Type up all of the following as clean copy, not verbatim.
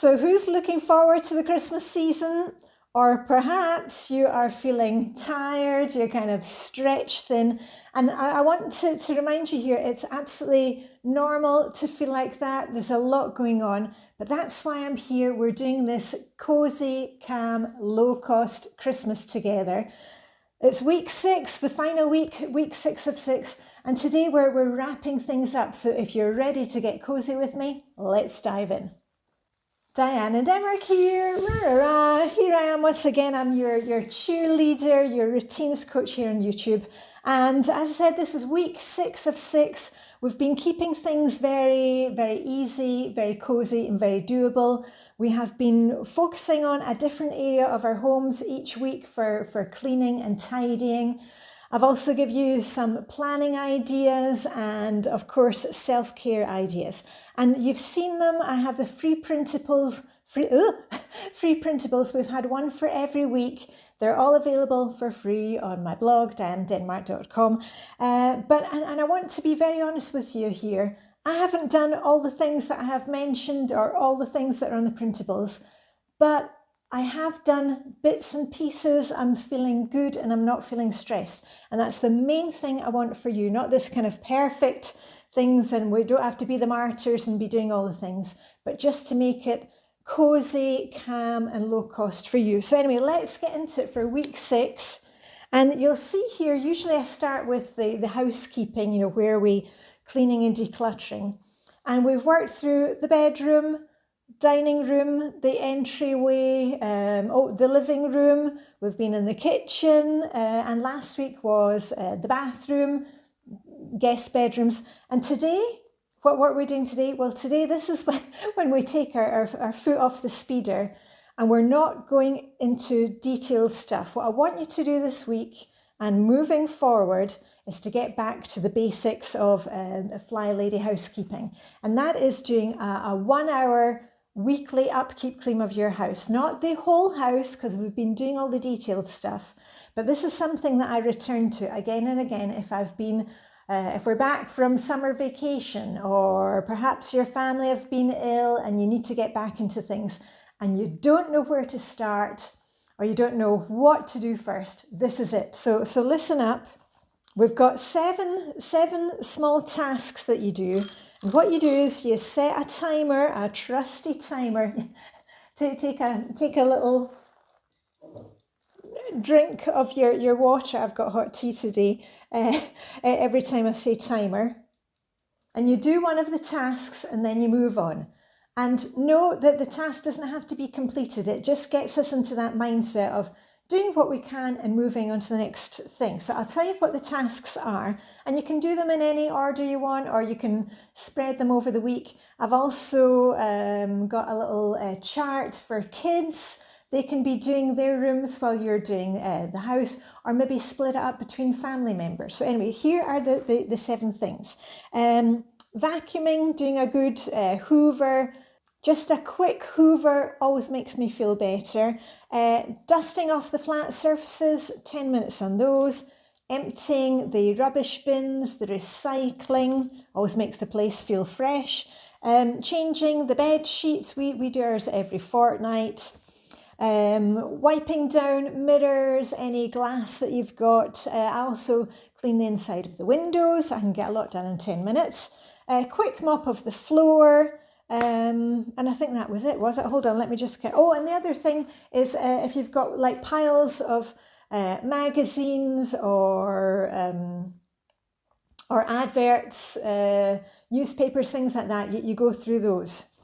So who's looking forward to the Christmas season? Or perhaps you are feeling tired, you're kind of stretched thin. And I want to remind you here, it's absolutely normal to feel like that. There's a lot going on, but that's why I'm here. We're doing this cozy, calm, low-cost Christmas together. It's week 6, the final week 6 of 6. And today we're wrapping things up. So if you're ready to get cozy with me, let's dive in. Diane and Denmark here. Rah, rah, rah. Here I am once again. I'm your cheerleader, your routines coach here on YouTube. And as I said, this is week 6 of 6. We've been keeping things very, very easy, very cozy and very doable. We have been focusing on a different area of our homes each week for cleaning and tidying. I've also given you some planning ideas and, of course, self-care ideas. And you've seen them. I have the free printables. Free printables. We've had one for every week. They're all available for free on my blog, dianedenmark.com. And I want to be very honest with you here. I haven't done all the things that I have mentioned or all the things that are on the printables, but I have done bits and pieces. I'm feeling good and I'm not feeling stressed. And that's the main thing I want for you, not this kind of perfect things and we don't have to be the martyrs and be doing all the things, but just to make it cozy, calm and low cost for you. So anyway, let's get into it for week 6. And you'll see here, usually I start with the housekeeping, where we cleaning and decluttering. And we've worked through the bedroom, dining room, the entryway, the living room. We've been in the kitchen, and last week was the bathroom, guest bedrooms. And today, what are we doing today? Well, today, this is when we take our foot off the speeder and we're not going into detailed stuff. What I want you to do this week and moving forward is to get back to the basics of FlyLady housekeeping. And that is doing a 1-hour weekly upkeep clean of your house, not the whole house, because we've been doing all the detailed stuff, but this is something that I return to again and again if we're back from summer vacation, or perhaps your family have been ill and you need to get back into things and you don't know where to start or you don't know what to do first. This is it. So listen up. We've got seven small tasks that you do. And what you do is you set a timer, a trusty timer. Take a little drink of your water. I've got hot tea today. Every time I say timer. And you do one of the tasks and then you move on. And know that the task doesn't have to be completed. It just gets us into that mindset of doing what we can and moving on to the next thing. So I'll tell you what the tasks are, and you can do them in any order you want, or you can spread them over the week. I've also got a little chart for kids. They can be doing their rooms while you're doing the house, or maybe split it up between family members. So anyway, here are the 7 things. Vacuuming, doing a good hoover. Just a quick hoover always makes me feel better. Dusting off the flat surfaces, 10 minutes on those. Emptying the rubbish bins, the recycling, always makes the place feel fresh. Changing the bed sheets, we do ours every fortnight. Wiping down mirrors, any glass that you've got. I also clean the inside of the windows. I can get a lot done in 10 minutes. Quick mop of the floor. And I think that was it, was it? Hold on, let me just get... Oh, and the other thing is if you've got like piles of magazines or adverts, newspapers, things like that, you go through those.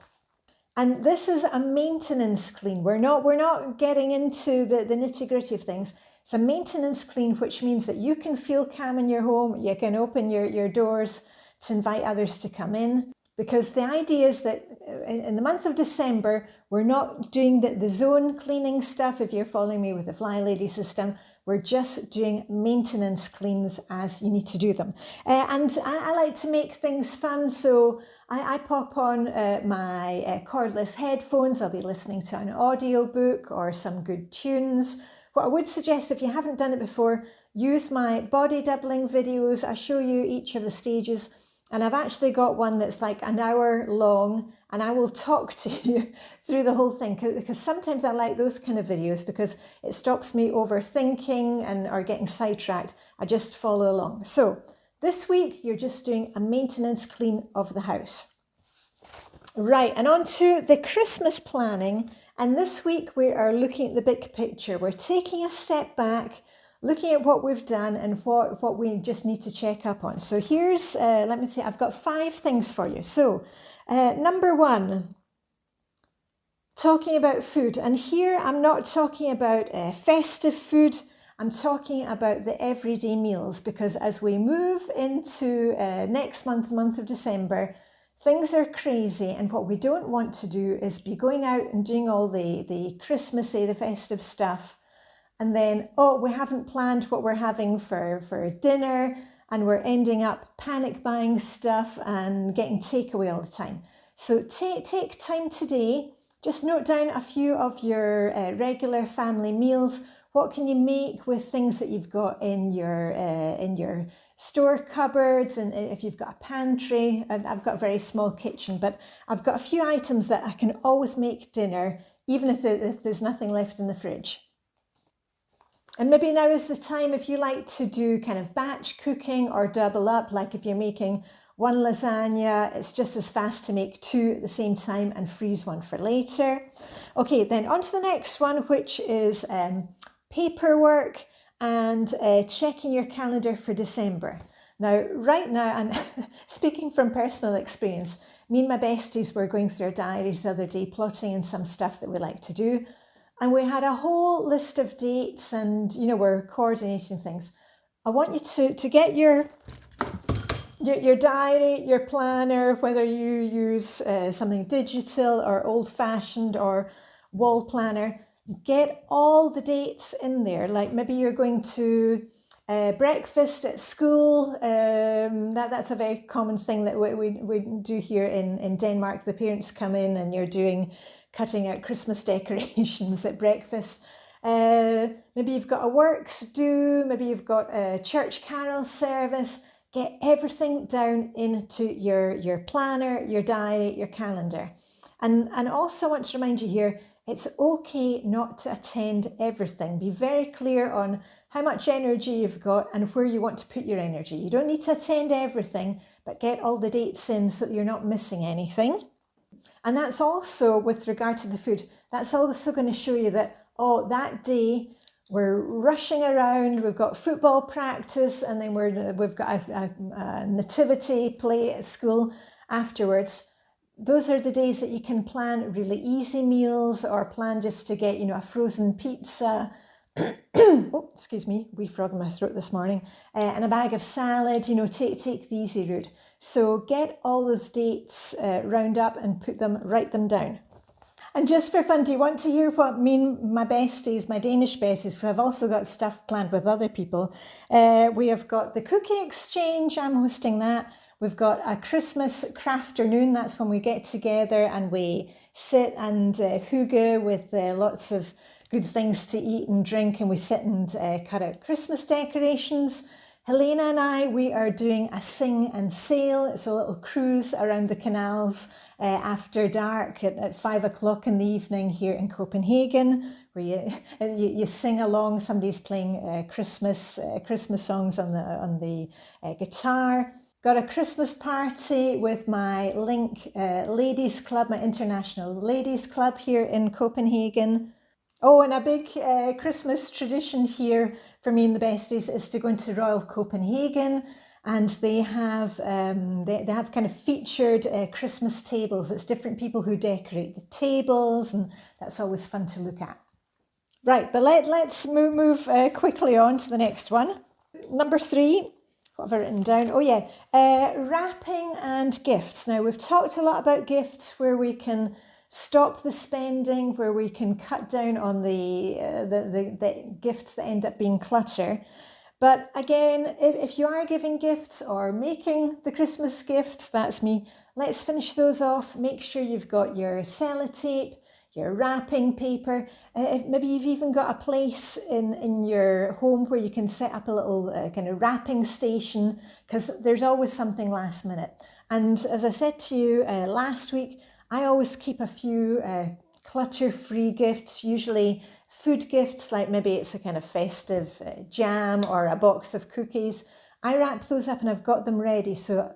And this is a maintenance clean. We're not getting into the nitty-gritty of things. It's a maintenance clean, which means that you can feel calm in your home. You can open your doors to invite others to come in. Because the idea is that in the month of December, we're not doing the zone cleaning stuff. If you're following me with the FlyLady system, we're just doing maintenance cleans as you need to do them. And I like to make things fun. So I pop on my cordless headphones. I'll be listening to an audiobook or some good tunes. What I would suggest, if you haven't done it before, use my body doubling videos. I show you each of the stages. And I've actually got one that's like an hour long and I will talk to you through the whole thing, because sometimes I like those kind of videos because it stops me overthinking or getting sidetracked. I just follow along. So this week, you're just doing a maintenance clean of the house. Right, and on to the Christmas planning. And this week we are looking at the big picture. We're taking a step back, looking at what we've done and what we just need to check up on. So here's, let me see, I've got 5 things for you. So number 1, talking about food. And here I'm not talking about festive food. I'm talking about the everyday meals, because as we move into next month, the month of December, things are crazy, and what we don't want to do is be going out and doing all the Christmassy, the festive stuff, and then, oh, we haven't planned what we're having for dinner, and we're ending up panic buying stuff and getting takeaway all the time. So take time today, just note down a few of your regular family meals. What can you make with things that you've got in your store cupboards, and if you've got a pantry? And I've got a very small kitchen, but I've got a few items that I can always make dinner, even if there's nothing left in the fridge. And maybe now is the time, if you like to do kind of batch cooking or double up, like if you're making 1 lasagna, it's just as fast to make 2 at the same time and freeze one for later. Okay, then on to the next one, which is paperwork and checking your calendar for December. Now, right now, and speaking from personal experience, me and my besties were going through our diaries the other day, plotting in some stuff that we like to do. And we had a whole list of dates, and, you know, we're coordinating things. I want you to get your diary, your planner, whether you use something digital or old-fashioned or wall planner. Get all the dates in there. Like maybe you're going to breakfast at school. That's a very common thing that we do here in Denmark. The parents come in and you're cutting out Christmas decorations at breakfast. Maybe you've got a works due. Maybe you've got a church carol service. Get everything down into your planner, your diary, your calendar. And also I want to remind you here, it's okay not to attend everything. Be very clear on how much energy you've got and where you want to put your energy. You don't need to attend everything, but get all the dates in so that you're not missing anything. And that's also with regard to the food. That's also going to show you that, oh, that day we're rushing around, we've got football practice, and then we've got a nativity play at school afterwards. Those are the days that you can plan really easy meals, or plan just to get, a frozen pizza. Oh, excuse me, wee frog in my throat this morning. And a bag of salad, take the easy route. So get all those dates round up and write them down. And just for fun, do you want to hear what me and my besties, my Danish besties, because I've also got stuff planned with other people. We have got the cookie exchange, I'm hosting that. We've got a Christmas crafternoon, that's when we get together and we sit and hygge with lots of good things to eat and drink, and we sit and cut out Christmas decorations. Helena and I, we are doing a sing and sail. It's a little cruise around the canals after dark at 5 o'clock in the evening here in Copenhagen, where you sing along. Somebody's playing Christmas songs on the guitar. Got a Christmas party with my Link Ladies Club, my International Ladies Club here in Copenhagen. Oh, and a big Christmas tradition here for me and the besties is to go into Royal Copenhagen, and they have kind of featured Christmas tables. It's different people who decorate the tables, and that's always fun to look at. Right, but let's move quickly on to the next one. Number 3. What have I written down? Oh yeah, wrapping and gifts. Now we've talked a lot about gifts, where we can stop the spending, where we can cut down on the gifts that end up being clutter. But again, if you are giving gifts or making the Christmas gifts, that's me, let's finish those off. Make sure you've got your sellotape, your wrapping paper. Maybe you've even got a place in your home where you can set up a little kind of wrapping station, because there's always something last minute. And as I said to you last week, I always keep a few clutter-free gifts, usually food gifts, like maybe it's a kind of festive jam or a box of cookies. I wrap those up and I've got them ready. So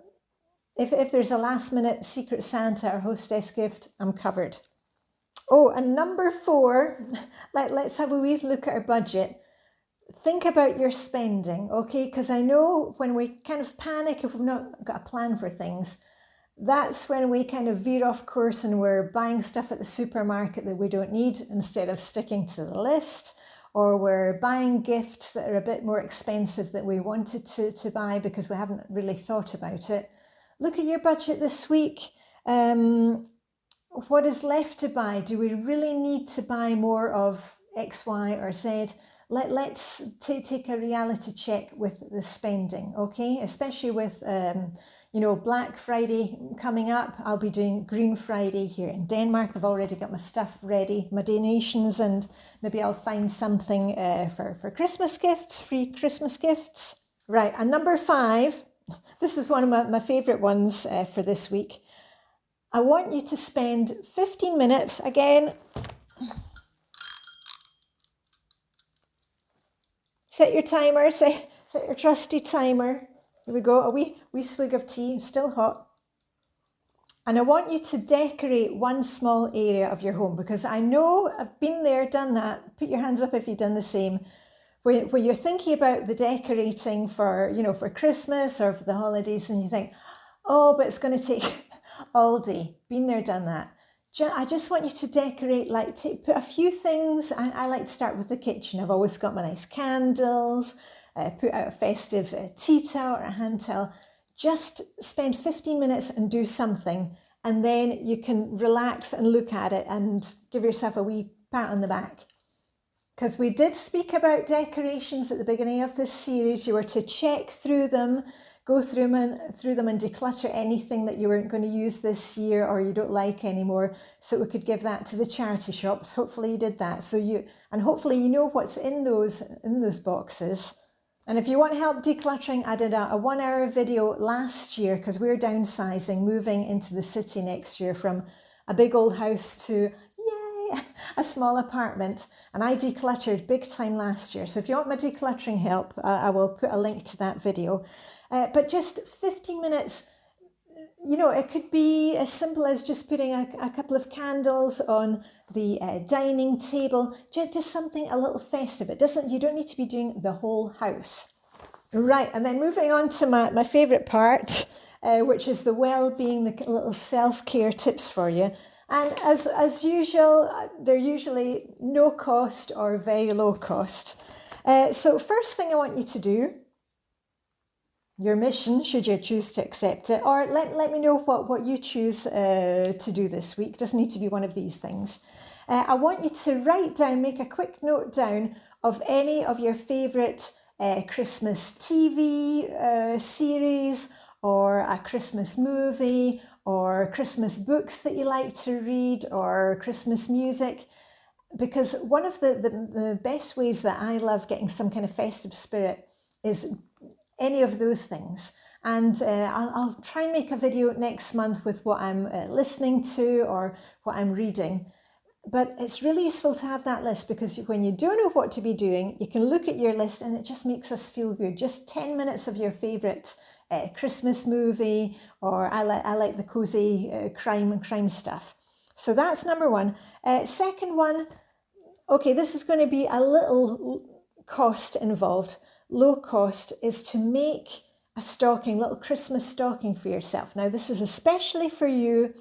if there's a last minute Secret Santa or hostess gift, I'm covered. Oh, and number 4, let's have a wee look at our budget. Think about your spending, okay? Because I know when we kind of panic if we've not got a plan for things, that's when we kind of veer off course and we're buying stuff at the supermarket that we don't need instead of sticking to the list, or we're buying gifts that are a bit more expensive that we wanted to buy because we haven't really thought about it. Look at your budget this week. What is left to buy? Do we really need to buy more of X, Y, or Z? Let's take a reality check with the spending, okay? Especially with, Black Friday coming up. I'll be doing Green Friday here in Denmark. I've already got my stuff ready, my donations, and maybe I'll find something for Christmas gifts, free Christmas gifts. Right, and number 5, this is one of my favourite ones for this week. I want you to spend 15 minutes, again, set your timer, set your trusty timer. Here we go, a wee swig of tea, still hot. And I want you to decorate one small area of your home, because I know I've been there, done that. Put your hands up if you've done the same. Where you're thinking about the decorating for Christmas or for the holidays, and you think, oh, but it's going to take all day. Been there, done that. I just want you to decorate, put a few things. I like to start with the kitchen. I've always got my nice candles, put out a festive tea towel or a hand towel. Just spend 15 minutes and do something, and then you can relax and look at it and give yourself a wee pat on the back. Because we did speak about decorations at the beginning of this series. You were to check through them, go through them and declutter anything that you weren't going to use this year or you don't like anymore, so we could give that to the charity shops. Hopefully you did that. Hopefully you know what's in those boxes. And if you want help decluttering, I did a 1-hour video last year because we're downsizing, moving into the city next year from a big old house to a small apartment, and I decluttered big time last year. So if you want my decluttering help, I will put a link to that video. But just 15 minutes, it could be as simple as just putting a couple of candles on the dining table, just something a little festive. You don't need to be doing the whole house. Right, and then moving on to my favourite part, which is the well-being, the little self-care tips for you. And as usual, they're usually no cost or very low cost. So first thing I want you to do, your mission, should you choose to accept it, or let me know what you choose to do this week. It doesn't need to be one of these things. I want you to make a quick note down of any of your favourite Christmas TV series, or a Christmas movie, or Christmas books that you like to read, or Christmas music. Because one of the best ways that I love getting some kind of festive spirit is any of those things. And I'll try and make a video next month with what I'm listening to or what I'm reading. But it's really useful to have that list, because when you don't know what to be doing, you can look at your list and it just makes us feel good. Just 10 minutes of your favourite Christmas movie, or I like the cozy crime stuff. So that's number 1. Second one, okay, this is going to be a little cost involved. Low cost is to make a little Christmas stocking for yourself. Now, this is especially for you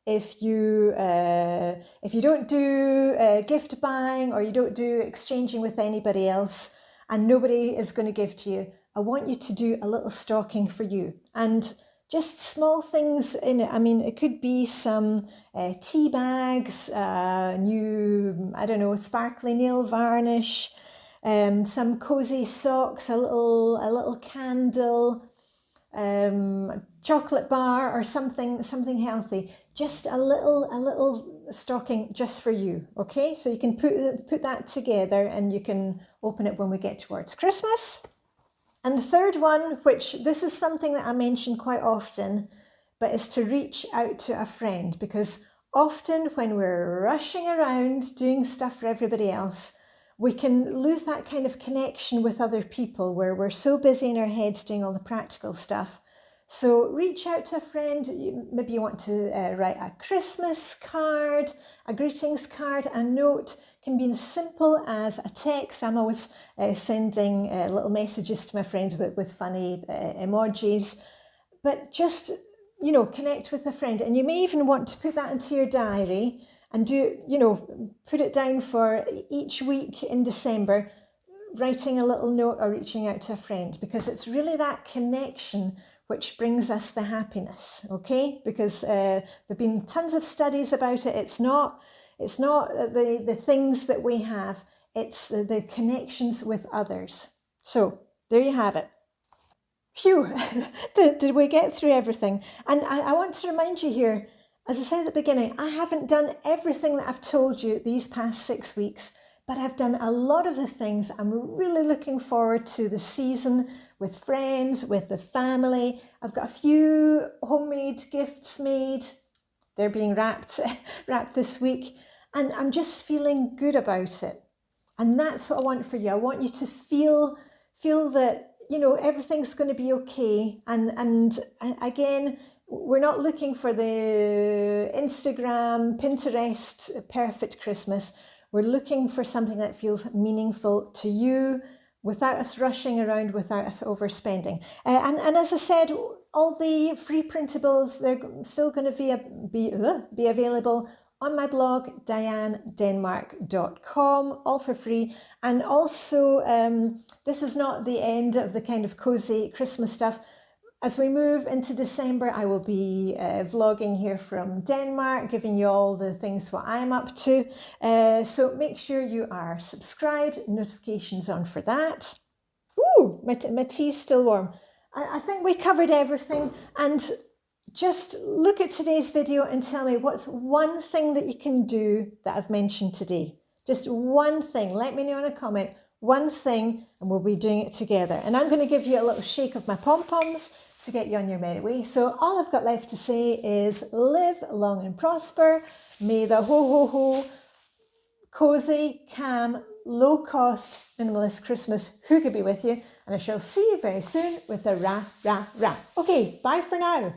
if you don't do gift buying, or you don't do exchanging with anybody else and nobody is going to give to you. I want you to do a little stocking for you, and just small things in it. I mean, it could be some tea bags, new, sparkly nail varnish, some cozy socks, a little candle, chocolate bar, or something healthy. Just a little stocking just for you. Okay, so you can put that together, and you can open it when we get towards Christmas. And the third one, which this is something that I mention quite often, but is to reach out to a friend, because often when we're rushing around doing stuff for everybody else, we can lose that kind of connection with other people where we're so busy in our heads doing all the practical stuff. So reach out to a friend. Maybe you want to write a Christmas card, a greetings card, a note. Can be as simple as a text. I'm always sending little messages to my friends with funny emojis. But just, connect with a friend. And you may even want to put that into your diary and put it down for each week in December, writing a little note or reaching out to a friend, because it's really that connection which brings us the happiness, okay? Because there have been tons of studies about it. It's not the things that we have, it's the connections with others. So there you have it. Phew, did we get through everything? And I want to remind you here, as I said at the beginning, I haven't done everything that I've told you these past 6 weeks, but I've done a lot of the things. I'm really looking forward to the season with friends, with the family. I've got a few homemade gifts made. They're being wrapped this week, and I'm just feeling good about it. And that's what I want for you. I want you to feel that, everything's going to be okay. And again, we're not looking for the Instagram, Pinterest perfect Christmas. We're looking for something that feels meaningful to you, without us rushing around, without us overspending. And as I said, all the free printables, they're still going to be available on my blog, dianedenmark.com, all for free. And also, this is not the end of the kind of cozy Christmas stuff. As we move into December, I will be vlogging here from Denmark, giving you all the things what I'm up to. So make sure you are subscribed, notifications on for that. Ooh, my tea's still warm. I think we covered everything. And just look at today's video and tell me what's one thing that you can do that I've mentioned today. Just one thing. Let me know in a comment. One thing, and we'll be doing it together. And I'm going to give you a little shake of my pom-poms to get you on your merry way. So all I've got left to say is live long and prosper. May the ho-ho-ho cozy, calm, low-cost, minimalist Christmas hygge be with you. And I shall see you very soon with a ra-ra-ra. Okay, bye for now.